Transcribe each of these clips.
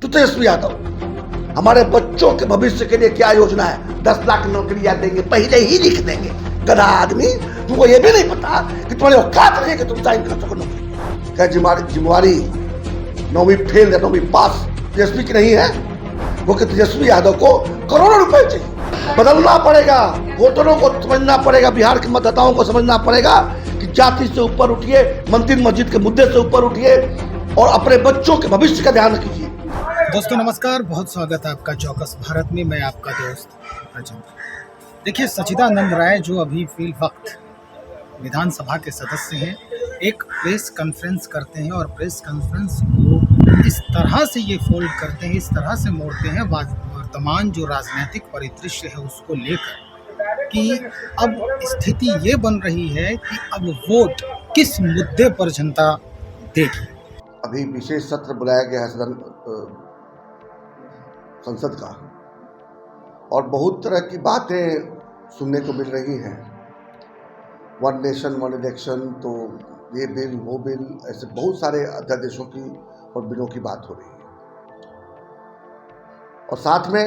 तो तेजस्वी यादव, हमारे बच्चों के भविष्य के लिए क्या योजना है? 10 लाख नौकरियां देंगे, पहले ही लिख देंगे। गधा आदमी, तुमको ये भी नहीं पता कि तुम्हारे औकात नहीं है कि तुम साइन कर सको नौकरी। क्या जिम्मेवारी 9वीं फेल या 9वीं पास तेजस्वी की नहीं है? वो कि तेजस्वी यादव को करोड़ों रुपए चाहिए। बदलना पड़ेगा, वोटरों को समझना पड़ेगा, बिहार के मतदाताओं को समझना पड़ेगा कि जाति से ऊपर उठिए, मंदिर मस्जिद के मुद्दे से ऊपर उठिए और अपने बच्चों के भविष्य का ध्यान कीजिए। दोस्तों नमस्कार, बहुत स्वागत है आपका चौकस भारत में। मैं आपका दोस्त राजेंद्र। देखिए, सच्चिदानंद राय जो अभी फिल वक्त विधानसभा के सदस्य हैं, एक प्रेस कॉन्फ्रेंस करते हैं और प्रेस कॉन्फ्रेंस को इस तरह से ये फोल्ड करते हैं, इस तरह से मोड़ते हैं वर्तमान जो राजनीतिक परिदृश्य है उसको लेकर कि अब स्थिति ये बन रही है कि अब वोट किस मुद्दे पर जनता देगी। अभी विशेष सत्र बुलाया गया है संसद का और बहुत तरह की बातें सुनने को मिल रही हैं। वन नेशन वन इलेक्शन, तो ये बिल वो बिल, ऐसे बहुत सारे अध्यादेशों की और बिलों की बात हो रही है। और साथ में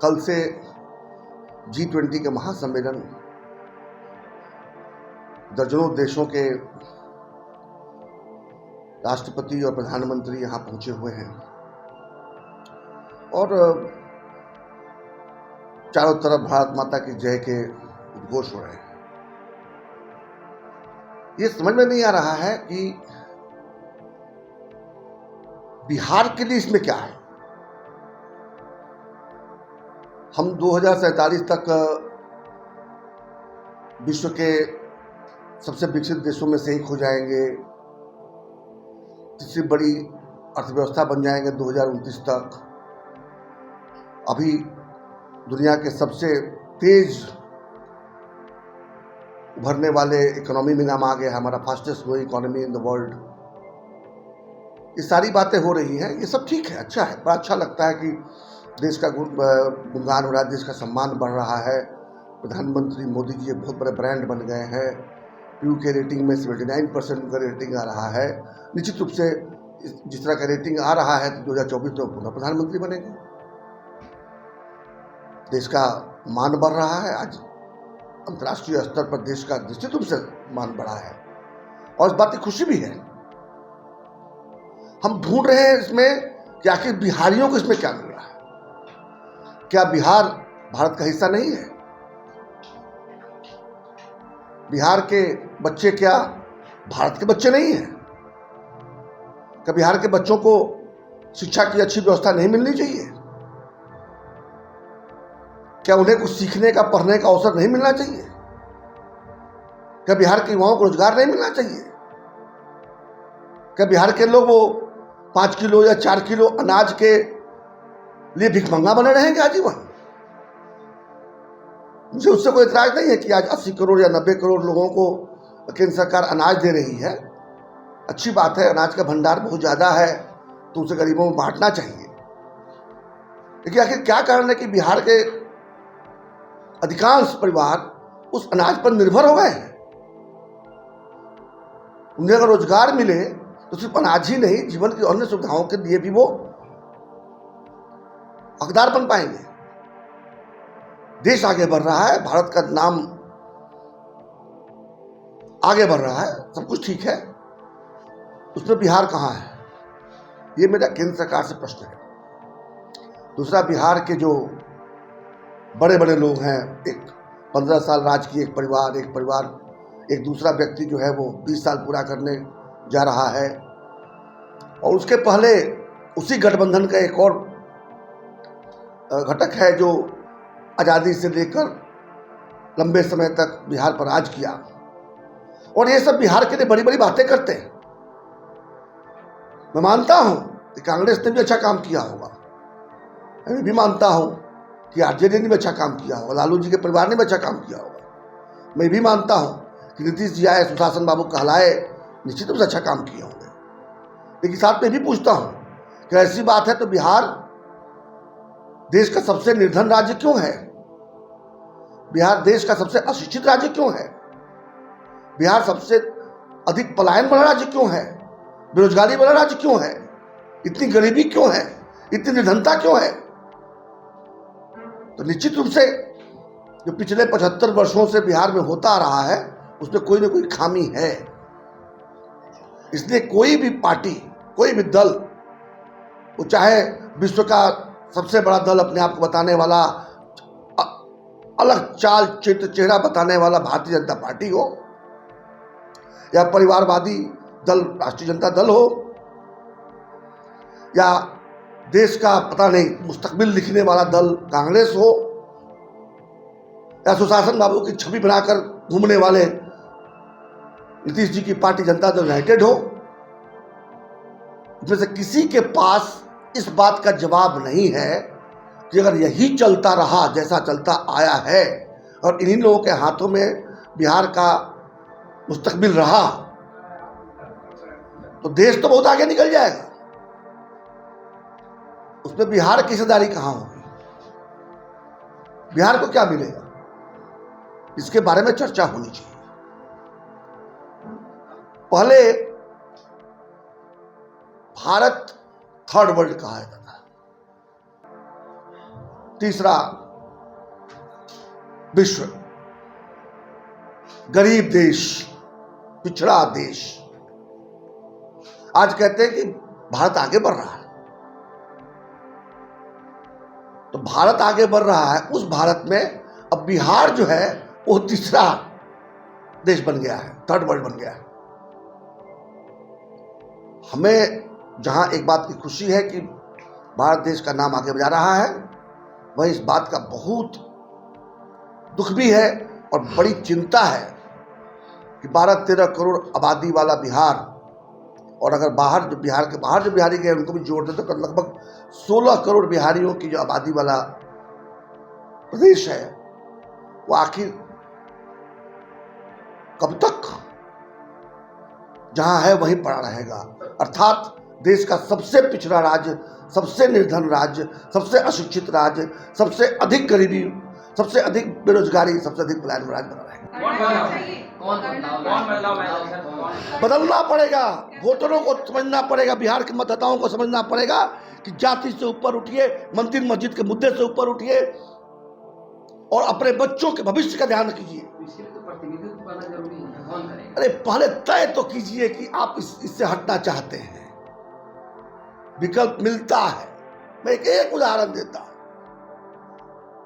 कल से G20 के महासम्मेलन, दर्जनों देशों के राष्ट्रपति और प्रधानमंत्री यहाँ पहुंचे हुए हैं और चारों तरफ भारत माता की जय के उद्घोष हो रहे हैं। ये समझ में नहीं आ रहा है कि बिहार के लिए इसमें क्या है। हम 2047 तक विश्व के सबसे विकसित देशों में से एक हो जाएंगे, तीसरी बड़ी अर्थव्यवस्था बन जाएंगे 2029 तक। अभी दुनिया के सबसे तेज उभरने वाले इकोनॉमी में नाम आ गया है, हमारा fastest growing economy in the world. ये सारी बातें हो रही हैं, ये सब ठीक है, अच्छा है, बड़ा अच्छा लगता है कि देश का गुणगान हो रहा है, देश का सम्मान बढ़ रहा है। प्रधानमंत्री मोदी जी एक बहुत बड़े ब्रांड बन गए हैं। पीयू के रेटिंग में 79% उनका रेटिंग आ रहा है। निश्चित रूप से जिस तरह का रेटिंग आ रहा है तो 2024 में पुनः प्रधानमंत्री बनेंगे। देश का मान बढ़ रहा है, आज अंतर्राष्ट्रीय स्तर पर देश का निश्चित रूप से मान बढ़ा है और इस बात की खुशी भी है। हम ढूंढ रहे हैं इसमें कि आखिर बिहारियों को इसमें क्या मिल रहा है। क्या बिहार भारत का हिस्सा नहीं है? बिहार के बच्चे क्या भारत के बच्चे नहीं हैं? क्या बिहार के बच्चों को शिक्षा की अच्छी व्यवस्था नहीं मिलनी चाहिए? क्या उन्हें कुछ सीखने का, पढ़ने का अवसर नहीं मिलना चाहिए? क्या बिहार के युवाओं को रोजगार नहीं मिलना चाहिए? क्या बिहार के लोग वो 5 किलो या 4 किलो अनाज के लिए भिखमंगा बने रहेंगे आजीवन? मुझे उससे कोई इतराज नहीं है कि आज 80 करोड़ या 90 करोड़ लोगों को केंद्र सरकार अनाज दे रही है। अच्छी बात है, अनाज का भंडार बहुत ज़्यादा है तो उसे गरीबों में बांटना चाहिए। लेकिन आखिर क्या कारण है कि बिहार के अधिकांश परिवार उस अनाज पर निर्भर हो गए हैं? उन्हें अगर रोजगार मिले तो सिर्फ अनाज ही नहीं, जीवन की अन्य सुविधाओं के लिए भी वो हकदार बन पाएंगे। देश आगे बढ़ रहा है, भारत का नाम आगे बढ़ रहा है, सब कुछ ठीक है, उसमें बिहार कहाँ है? ये मेरा केंद्र सरकार से प्रश्न है। दूसरा, बिहार के जो बड़े बड़े लोग हैं, एक 15 साल राज की एक परिवार, एक दूसरा व्यक्ति जो है वो 20 साल पूरा करने जा रहा है और उसके पहले उसी गठबंधन का एक और घटक है जो आज़ादी से लेकर लंबे समय तक बिहार पर राज किया और ये सब बिहार के लिए बड़ी बड़ी बातें करते हैं। मैं मानता हूं कि कांग्रेस ने भी अच्छा काम किया होगा, मैं भी मानता हूं कि आरजेडी ने भी अच्छा काम किया होगा, लालू जी के परिवार ने भी अच्छा काम किया होगा। मैं भी मानता हूं कि नीतीश जी आए, सुशासन बाबू कहलाए, निश्चित रूप से अच्छा काम किए होंगे। लेकिन साथ में भी पूछता हूं कि ऐसी बात है तो बिहार देश का सबसे निर्धन राज्य क्यों है? बिहार देश का सबसे अशिक्षित राज्य क्यों है? बिहार सबसे अधिक पलायन वाला राज्य क्यों है? बेरोजगारी वाला राज्य क्यों है? इतनी गरीबी क्यों है, इतनी निर्धनता क्यों है? तो निश्चित रूप से जो पिछले 75 वर्षों से बिहार में होता आ रहा है उसमें कोई ना कोई खामी है। इसलिए कोई भी पार्टी, कोई भी दल, वो चाहे विश्व का सबसे बड़ा दल अपने आप को बताने वाला, अलग चाल चित्र चेहरा बताने वाला भारतीय जनता पार्टी हो, या परिवारवादी दल राष्ट्रीय जनता दल हो, या देश का पता नहीं मुस्तकबिल लिखने वाला दल कांग्रेस हो, या सुशासन बाबू की छवि बनाकर घूमने वाले नीतीश जी की पार्टी जनता दल यूनाइटेड हो, इसमें से किसी के पास इस बात का जवाब नहीं है कि अगर यही चलता रहा जैसा चलता आया है और इन्हीं लोगों के हाथों में बिहार का मुस्तकबिल रहा तो देश तो बहुत आगे निकल जाएगा। उसमें बिहार की हिस्सेदारी कहां होगी, बिहार को क्या मिलेगा, इसके बारे में चर्चा होनी चाहिए। पहले भारत थर्ड वर्ल्ड कहा जाता था, तीसरा विश्व, गरीब देश, पिछड़ा देश। आज कहते हैं कि भारत आगे बढ़ रहा है, तो भारत आगे बढ़ रहा है, उस भारत में अब बिहार जो है वो तीसरा देश बन गया है, थर्ड वर्ल्ड बन गया है। हमें जहां एक बात की खुशी है कि भारत देश का नाम आगे बढ़ा रहा है, वहीं इस बात का बहुत दुख भी है और बड़ी चिंता है कि 12-13 करोड़ आबादी वाला बिहार, और अगर बाहर जो बिहार के बाहर जो बिहारी गए उनको भी जोड़ देते तो लगभग 16 करोड़ बिहारियों की जो आबादी वाला प्रदेश है, वो आखिर कब तक जहां है वहीं पड़ा रहेगा। अर्थात देश का सबसे पिछड़ा राज्य, सबसे निर्धन राज्य, सबसे अशिक्षित राज्य, सबसे अधिक गरीबी, सबसे अधिक बेरोजगारी, सबसे अधिक पलायन राज्य बना रहेगा। बदलना पड़ेगा, वोटरों को समझना पड़ेगा, बिहार के मतदाताओं को समझना पड़ेगा कि जाति से ऊपर उठिए, मंदिर मस्जिद के मुद्दे से ऊपर उठिए और अपने बच्चों के भविष्य का ध्यान कीजिए। अरे पहले तय तो कीजिए कि आप इससे हटना चाहते हैं। विकल्प मिलता है। मैं एक उदाहरण देता हूं।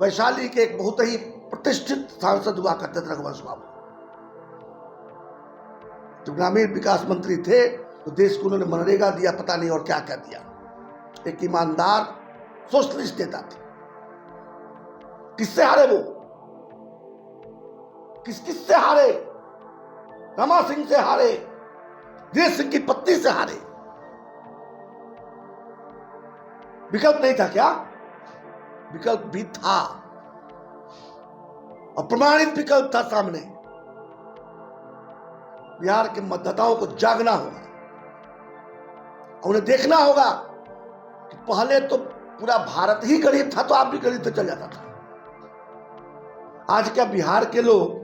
वैशाली के एक बहुत ही प्रतिष्ठित सांसद हुआ करते थे रघुवंश बाबू। जब ग्रामीण विकास मंत्री थे तो देश को उन्होंने मनरेगा दिया, पता नहीं और क्या क्या दिया। एक ईमानदार सोशलिस्ट नेता थे। किससे हारे वो? किससे हारे? रमा सिंह से हारे, वीर सिंह की पत्नी से हारे। विकल्प नहीं था क्या? विकल्प भी था और प्रमाणित विकल्प था सामने। बिहार के मतदाताओं को जागना होगा, उन्हें देखना होगा कि पहले तो पूरा भारत ही गरीब था तो आप भी गरीब तो चल जाता था। आज क्या बिहार के लोग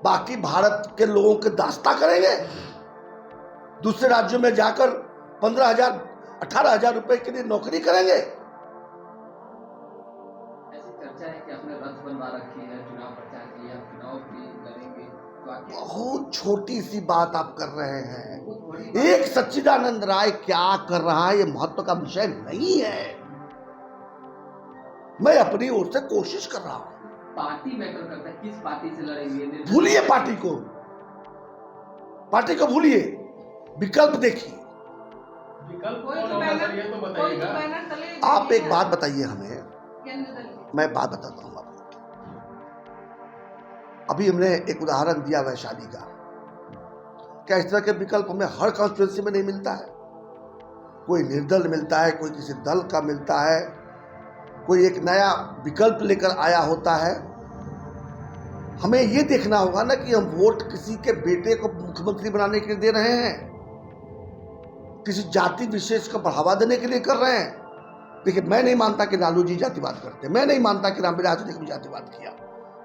बाकी भारत के लोगों के दास्ता करेंगे? दूसरे राज्यों में जाकर 15,000 18,000 रुपए के लिए नौकरी करेंगे? ऐसी चर्चा है कि आपने रथ बनवा रखी है, चुनाव प्रचार के लिए आप चुनाव भी लड़ेंगे, तो बहुत छोटी सी बात आप कर रहे हैं। एक सच्चिदानंद राय क्या कर रहा है ये महत्व का विषय नहीं है। मैं अपनी ओर से कोशिश कर रहा हूं। पार्टी मैटर करता है, किस पार्टी से लड़ेंगे? भूलिए पार्टी को भूलिए, विकल्प देखिए। आप एक बात बताइए हमें, मैं बात बताता हूं आपको। अभी हमने एक उदाहरण दिया वैशाली का। क्या इस तरह के विकल्प हमें हर कॉन्स्टिट्यूंसी में नहीं मिलता है? कोई निर्दल मिलता है, कोई किसी दल का मिलता है, कोई एक नया विकल्प लेकर आया होता है। हमें यह देखना होगा ना कि हम वोट किसी के बेटे को मुख्यमंत्री बनाने के लिए दे रहे हैं, किसी जाति विशेष को बढ़ावा देने के लिए कर रहे हैं। देखिए, मैं नहीं मानता कि लालू जी जातिवाद करते, मैं नहीं मानता कि रामविलास जी ने भी जातिवाद किया,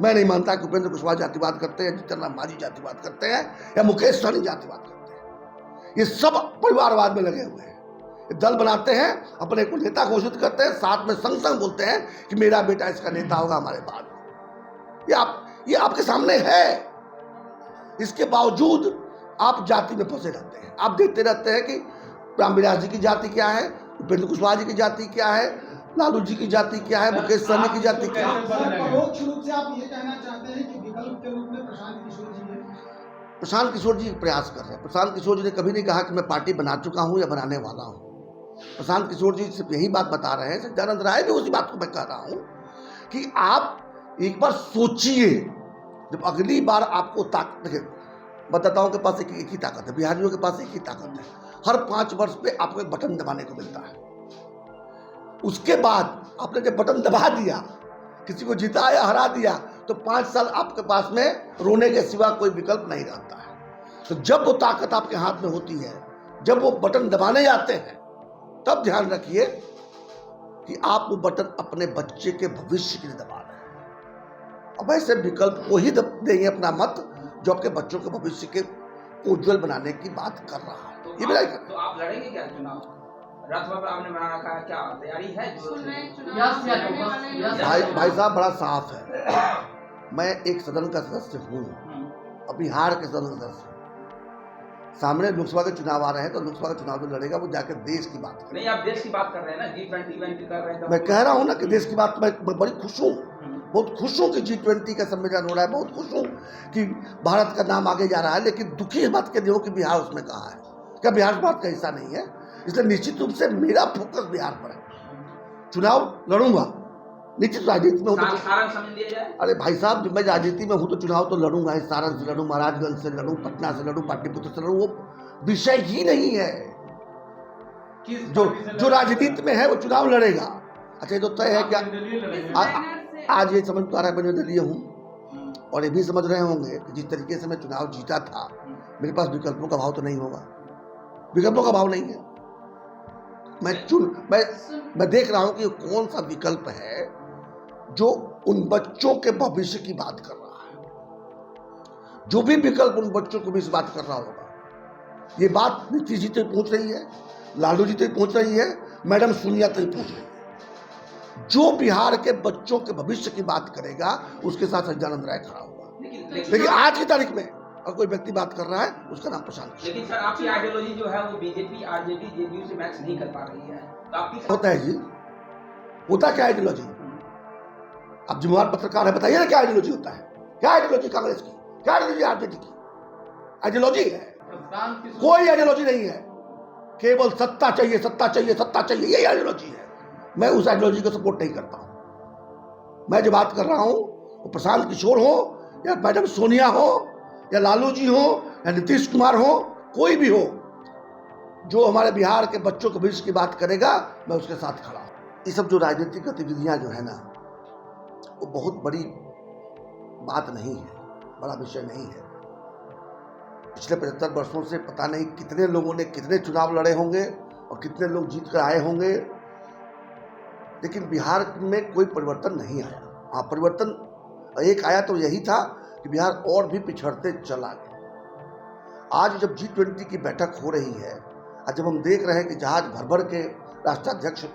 मैं नहीं मानता कि उपेंद्र कुशवाहा जातिवाद करते हैं, जीतन राम मांझी जातिवाद करते हैं, या मुकेश सहनी जातिवाद करते हैं। ये सब परिवारवाद में लगे हुए हैं। दल बनाते हैं, अपने को नेता घोषित करते हैं, साथ में संग संग बोलते हैं कि मेरा बेटा इसका नेता होगा हमारे बाद। ये आपके सामने है। इसके बावजूद आप जाति में फंसे रहते हैं। आप देखते रहते हैं कि रामविलास जी की जाति क्या है, उपेंद्र कुशवाहा जी की जाति क्या है, लालू जी की जाति क्या है, मुकेश सहनी की जाति क्या है। परोक्ष रूप से आप ये कहना चाहते हैं कि विकल्प के रूप में प्रशांत किशोर जी हैं? प्रशांत किशोर जी प्रयास कर रहे हैं। प्रशांत किशोर जी ने कभी नहीं कहा कि मैं पार्टी बना चुका हूं या बनाने वाला हूं। प्रशांत किशोर जी सिर्फ यही बात बता रहे हैं, सच्चिदानंद राय भी उसी बात को मैं कह रहा हूं कि आप एक बार सोचिए, जब अगली बार आपको ताकत, देखिए मतदाताओं के पास एक ही ताकत है, बिहारियों के पास एक ही ताकत है, हर 5 वर्ष पे आपको एक बटन दबाने को मिलता है। उसके बाद आपने जब बटन दबा दिया, किसी को जिताया हरा दिया, तो 5 साल आपके पास में रोने के सिवा कोई विकल्प नहीं रहता है। तो जब वो ताकत आपके हाथ में होती है, जब वो बटन दबाने जाते हैं, तब ध्यान रखिए कि आप वो बटन अपने बच्चे के भविष्य के लिए दबा रहे हैं। अब ऐसे विकल्प को ही देंगे अपना मत जो आपके बच्चों के भविष्य के उज्जवल बनाने की बात कर रहा है। ये मेरा तो आप लड़ेंगे क्या चुनाव? रथ बाबा आपने बना रखा है, क्या तैयारी है? भाई साहब बड़ा साफ है। मैं एक सदन का सदस्य हूँ, अब बिहार के सदन का सदस्य हूँ। सामने लोकसभा के चुनाव आ रहे हैं, तो लोकसभा का चुनाव जो लड़ेगा वो जाकर देश की बात करेगा। नहीं, आप देश की बात कर रहे हैं ना, G20 कर रहे हैं। मैं कह रहा हूँ ना कि देश की बात, मैं बड़ी खुश हूँ, बहुत खुश हूँ कि G20 का सम्मेलन हो रहा है, बहुत खुश हूँ कि भारत का नाम आगे जा रहा है। लेकिन दुखी इस बात के लिए हो कि बिहार उसमें कहाँ है, क्या बिहार भारत का हिस्सा नहीं है? इसलिए निश्चित रूप से मेरा फोकस बिहार पर है। चुनाव लड़ूंगा, निश्चित राजनीति में हूँ तो। सारण समझ लिया जाए। अरे भाई साहब, जब मैं राजनीति में हूँ तो चुनाव तो लड़ूंगा। सारण से लड़ूं, महाराजगंज से लड़ूं, पटना से लड़ूं, पाटलिपुत्र से लड़ूं, वो विषय ही नहीं है। जो राजनीति में है वो चुनाव लड़ेगा। अच्छा, ये तो तय है क्या? आज ये समझ पा रहा है, मैं निर्दलीय हूँ, और ये भी समझ रहे होंगे कि जिस तरीके से मैं चुनाव जीता था, मेरे पास विकल्पों का भाव तो नहीं होगा। विकल्पों का भाव नहीं है। मैं देख रहा हूं कि कौन सा विकल्प है जो उन बच्चों के भविष्य की बात कर रहा है। जो भी विकल्प उन बच्चों को भी इस बात कर रहा होगा, ये बात नीतीश जी तक पहुंच रही है, लालू जी तक पहुंच रही है, मैडम सोनिया तक पहुंच रही है। जो बिहार के बच्चों के भविष्य की बात करेगा, उसके साथ सच्चिदानंद राय खड़ा होगा। लेकिन आज की तारीख में और कोई व्यक्ति बात कर रहा है, उसका नाम प्रशांत। लेकिन सर, आपकी आइडियोलॉजी जो है वो बीजेपी, आरजेडी, जेडीयू से मैच नहीं कर पा रही है, तो आपकी होता है जी, होता क्या आइडियोलॉजी? आप जिम्मेवार पत्रकार है, बताइए ना क्या आइडियोलॉजी होता है? क्या आइडियोलॉजी कांग्रेस की, क्या आइडियोलॉजी आरजेडी की? आइडियोलॉजी है, कोई आइडियोलॉजी नहीं है। केवल सत्ता चाहिए, सत्ता चाहिए, सत्ता चाहिए, यही आइडियोलॉजी है। मैं उस आइडियोलॉजी को सपोर्ट नहीं करता हूं। मैं जो बात कर रहा हूं वो प्रशांत किशोर हो, या मैडम सोनिया हो, या लालू जी हो, या नीतीश कुमार हो, कोई भी हो, जो हमारे बिहार के बच्चों के भविष्य की बात करेगा, मैं उसके साथ खड़ा हूं। ये सब जो राजनीतिक गतिविधियां जो है ना, वो बहुत बड़ी बात नहीं है, बड़ा विषय नहीं है। पिछले 75 वर्षों से पता नहीं कितने लोगों ने कितने चुनाव लड़े होंगे और कितने लोग जीत कर आए होंगे, लेकिन बिहार में कोई परिवर्तन नहीं आया। हाँ, परिवर्तन एक आया तो यही था कि बिहार और भी पिछड़ते चला गया। आज जब G20 की बैठक हो रही है, आज जब हम देख रहे हैं कि जहाज भर भर के राष्ट्राध्यक्ष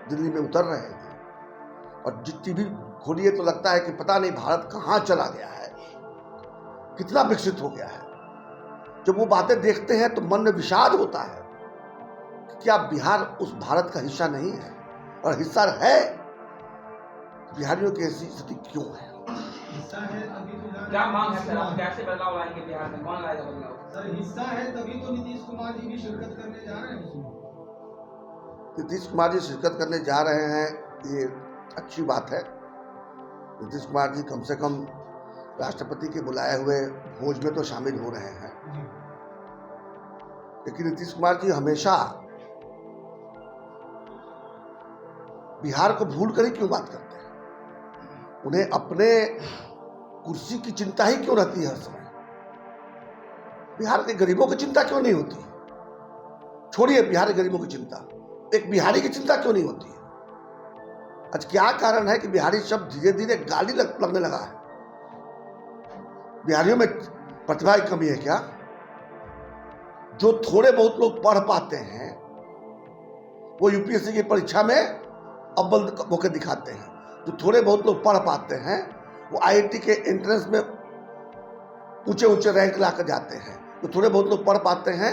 दिल्ली में उतर रहे हैं, और टीवी खोलिए तो लगता है कि पता नहीं भारत कहाँ चला गया है, कितना विकसित हो गया है। जब वो बातें देखते हैं तो मन में विषाद होता है कि क्या बिहार उस भारत का हिस्सा नहीं है? और हिस्सा है, बिहारियों की ऐसी स्थिति क्यों है? हिस्सा है तभी तो क्या मांग है सर? आप कैसे बदलाव लाएंगे बिहार में? कौन लाएगा बदलाव? सर, हिस्सा है तभी तो नीतीश कुमार जी भी शिरकत करने जा रहे हैं इसमें। नीतीश कुमार जी शिरकत करने जा रहे हैं, ये अच्छी बात है। नीतीश कुमार जी कम से कम राष्ट्रपति के बुलाए हुए भोज में तो शामिल हो रहे हैं। लेकिन नीतीश कुमार जी हमेशा बिहार को भूल कर ही क्यों बात करते हैं? उन्हें अपने कुर्सी की चिंता ही क्यों रहती है हर समय? बिहार के गरीबों की चिंता क्यों नहीं होती? छोड़िए बिहार के गरीबों की चिंता, एक बिहारी की चिंता क्यों नहीं होती है? आज क्या कारण है कि बिहारी शब्द धीरे धीरे गाली लगने लगा है? बिहारियों में प्रतिभा की कमी है क्या? जो थोड़े बहुत लोग पढ़ पाते हैं वो यूपीएससी की परीक्षा में अव्वल होकर दिखाते हैं। जो थोड़े बहुत लोग पढ़ पाते हैं वो आईआईटी के एंट्रेंस में ऊंचे ऊंचे रैंक ला कर जाते हैं। जो थोड़े बहुत लोग पढ़ पाते हैं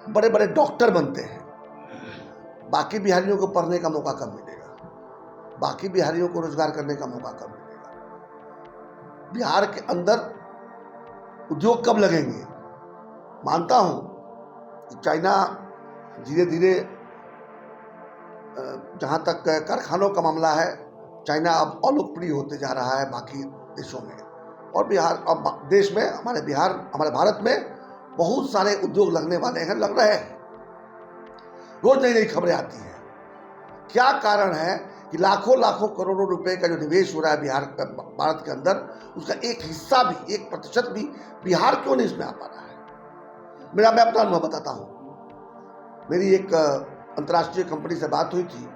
बड़े बड़े डॉक्टर बनते हैं। बाकी बिहारियों को पढ़ने का मौका कब मिलेगा? बाकी बिहारियों को रोजगार करने का मौका कब मिलेगा? बिहार के अंदर उद्योग कब लगेंगे? मानता हूं कि चाइना धीरे धीरे, जहां तक कारखानों का मामला है, चाइना अब अलोकप्रिय होते जा रहा है बाकी देशों में। और बिहार अब देश में, हमारे भारत में बहुत सारे उद्योग लगने वाले हैं, लग रहे हैं। रोज नई नई खबरें आती हैं। क्या कारण है कि लाखों लाखों करोड़ों रुपए का जो निवेश हो रहा है भारत के अंदर, उसका एक हिस्सा भी, 1% भी बिहार क्यों नहीं इसमें आ पा रहा है? मैं अपना अनुभव बताता हूँ। मेरी एक अंतर्राष्ट्रीय कंपनी से बात हुई थी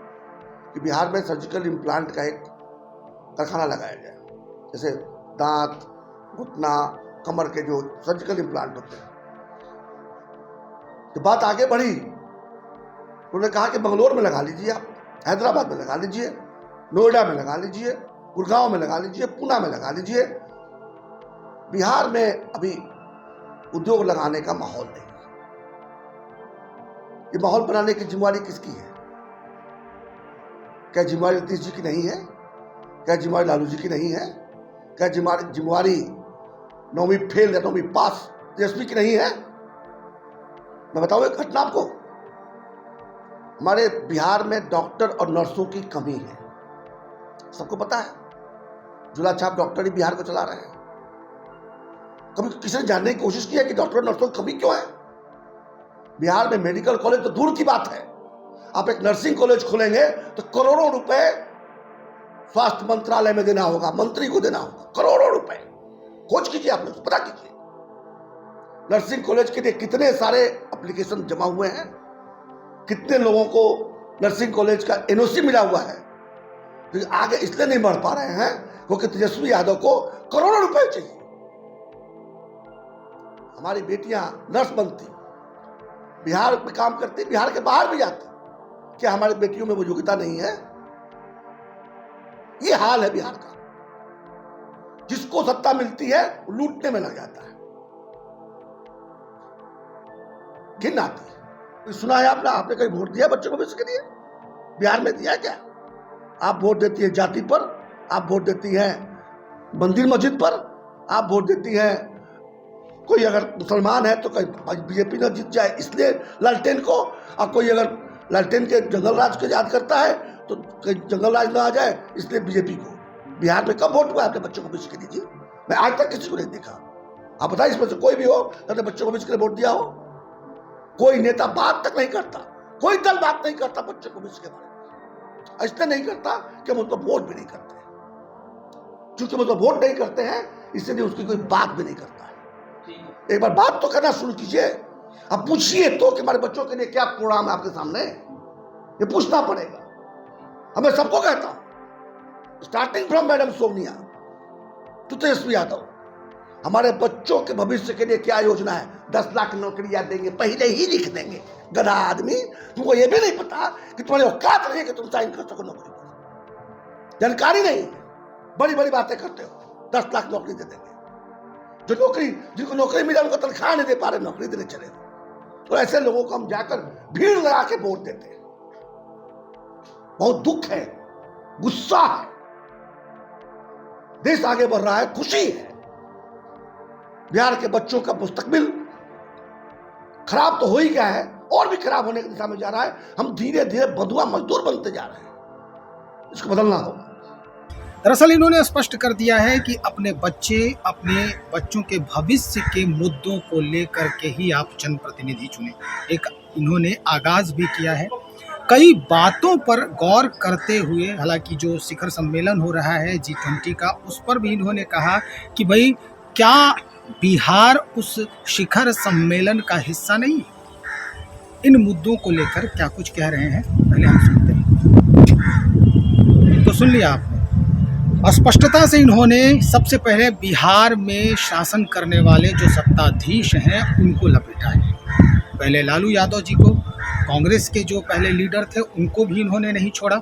कि बिहार में सर्जिकल इम्प्लांट का एक कारखाना लगाया जाए। जैसे दांत, घुटना, कमर के जो सर्जिकल इम्प्लांट होते हैं। तो बात आगे बढ़ी, उन्होंने कहा कि बंगलोर में लगा लीजिए, आप हैदराबाद में लगा लीजिए, नोएडा में लगा लीजिए, गुड़गांव में लगा लीजिए, पूना में लगा लीजिए। बिहार में अभी उद्योग लगाने का माहौल नहीं है। ये माहौल बनाने की जिम्मेवारी किसकी है? क्या जिम्मेवारी नीतीश जी की नहीं है? क्या जिम्मेवारी लालू जी की नहीं है? क्या जिम्मेवारी 9वीं फेल या 9वीं पास तेजस्वी की नहीं है? मैं बताऊं एक घटना आपको। हमारे बिहार में डॉक्टर और नर्सों की कमी है, सबको पता है। झूला छाप डॉक्टर ही बिहार को चला रहे हैं। कभी किसी ने जानने की कोशिश की है कि डॉक्टर और नर्सों की कमी क्यों है? बिहार में मेडिकल कॉलेज तो दूर की बात है, आप एक नर्सिंग कॉलेज खोलेंगे तो करोड़ों रुपए स्वास्थ्य मंत्रालय में देना होगा, मंत्री को देना होगा, करोड़ों रुपए। खोज कीजिए, आप लोग पता कीजिए नर्सिंग कॉलेज के लिए कितने सारे एप्लीकेशन जमा हुए हैं, कितने लोगों को नर्सिंग कॉलेज का एनओसी मिला हुआ है। तो आगे इसलिए नहीं बढ़ पा रहे हैं क्योंकि तेजस्वी यादव को करोड़ों रुपए चाहिए। हमारी बेटियां नर्स बनती, बिहार में काम करती, बिहार के बाहर भी जाती। क्या हमारी बेटियों में वो योग्यता नहीं है? ये हाल है बिहार का। जिसको सत्ता मिलती है वो लूटने में लग जाता है। घिन आती है। सुना है आपने कहीं वोट दिया बच्चों को भविष्य के लिए? बिहार में दिया है क्या? आप वोट देती है जाति पर, आप वोट देती है मंदिर मस्जिद पर, आप वोट देती है कोई अगर मुसलमान है तो कहीं बीजेपी न जीत जाए इसलिए लालटेन को, और कोई अगर लालटेन के जंगल राज को याद करता है तो कहीं जंगल राज ना आ जाए इसलिए बीजेपी को। बिहार में कब वोट हुआ अपने बच्चों को भविष्य के लिए? मैं आज तक किसी को नहीं देखा। आप बताइए इसमें से कोई भी हो अपने बच्चों को भविष्य के लिए वोट दिया हो? कोई नेता बात तक नहीं करता, कोई दल बात नहीं करता बच्चों को भविष्य के बारे में। इसलिए नहीं करता कि हम उसको वोट भी नहीं करते। क्योंकि मतलब वोट नहीं करते हैं इसलिए उसकी कोई बात भी नहीं करता है। एक बार बात तो करना शुरू कीजिए। अब पूछिए तो कि हमारे बच्चों के लिए क्या प्रोग्राम है आपके सामने, ये पूछना पड़ेगा। मैं सबको कहता हूं, starting from madam Sonia to Tejashwi Yadav, हमारे बच्चों के भविष्य के लिए क्या योजना है? 10 लाख नौकरियां देंगे, पहले ही लिख देंगे। गधा आदमी, तुमको ये भी नहीं पता कि तुम्हारी औकात नहीं है कि तुम साइन कर सको नौकरी पर। जानकारी नहीं है, बड़ी बड़ी बातें करते हो। 10 लाख नौकरी दे देंगे। जिनको नौकरी मिला उनको तनख्वाह नहीं दे पा रहे, नौकरी देने चले। तो ऐसे लोगों को हम जाकर भीड़ लगा के वोट देते हैं। बहुत दुख है, गुस्सा है। देश आगे बढ़ रहा है, खुशी है। बिहार के बच्चों का मुस्तकबिल खराब तो हो ही गया है, और भी खराब होने की दिशा में जा रहा है। हम धीरे धीरे बंधुआ मजदूर बनते जा रहे हैं। इसको बदलना होगा। दरअसल इन्होंने स्पष्ट कर दिया है कि अपने बच्चों के भविष्य के मुद्दों को लेकर के ही आप जनप्रतिनिधि चुने। एक इन्होंने आगाज भी किया है कई बातों पर गौर करते हुए। हालांकि जो शिखर सम्मेलन हो रहा है G20 का, उस पर भी इन्होंने कहा कि भाई क्या बिहार उस शिखर सम्मेलन का हिस्सा नहीं? इन मुद्दों को लेकर क्या कुछ कह रहे हैं, पहले हम सुनते हैं। तो सुन लिया आपने। स्पष्टता से इन्होंने सबसे पहले बिहार में शासन करने वाले जो सत्ताधीश हैं उनको लपेटा है। पहले लालू यादव जी को, कांग्रेस के जो पहले लीडर थे उनको भी इन्होंने नहीं छोड़ा,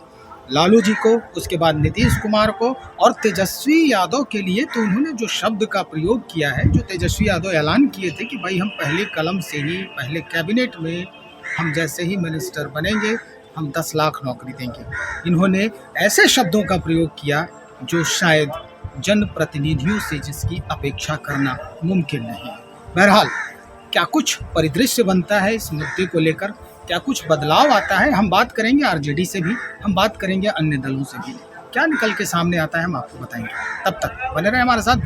लालू जी को, उसके बाद नीतीश कुमार को, और तेजस्वी यादव के लिए तो उन्होंने जो शब्द का प्रयोग किया है, जो तेजस्वी यादव ऐलान किए थे कि भाई हम पहले कलम से ही, पहले कैबिनेट में हम जैसे ही मिनिस्टर बनेंगे हम 10 लाख नौकरी देंगे। इन्होंने ऐसे शब्दों का प्रयोग किया जो शायद जनप्रतिनिधियों से जिसकी अपेक्षा करना मुमकिन नहीं है। बहरहाल क्या कुछ परिदृश्य बनता है इस मुद्दे को लेकर, क्या कुछ बदलाव आता है, हम बात करेंगे आरजेडी से भी, हम बात करेंगे अन्य दलों से भी, क्या निकल के सामने आता है हम आपको बताएंगे। तब तक बने रहे हमारे साथ।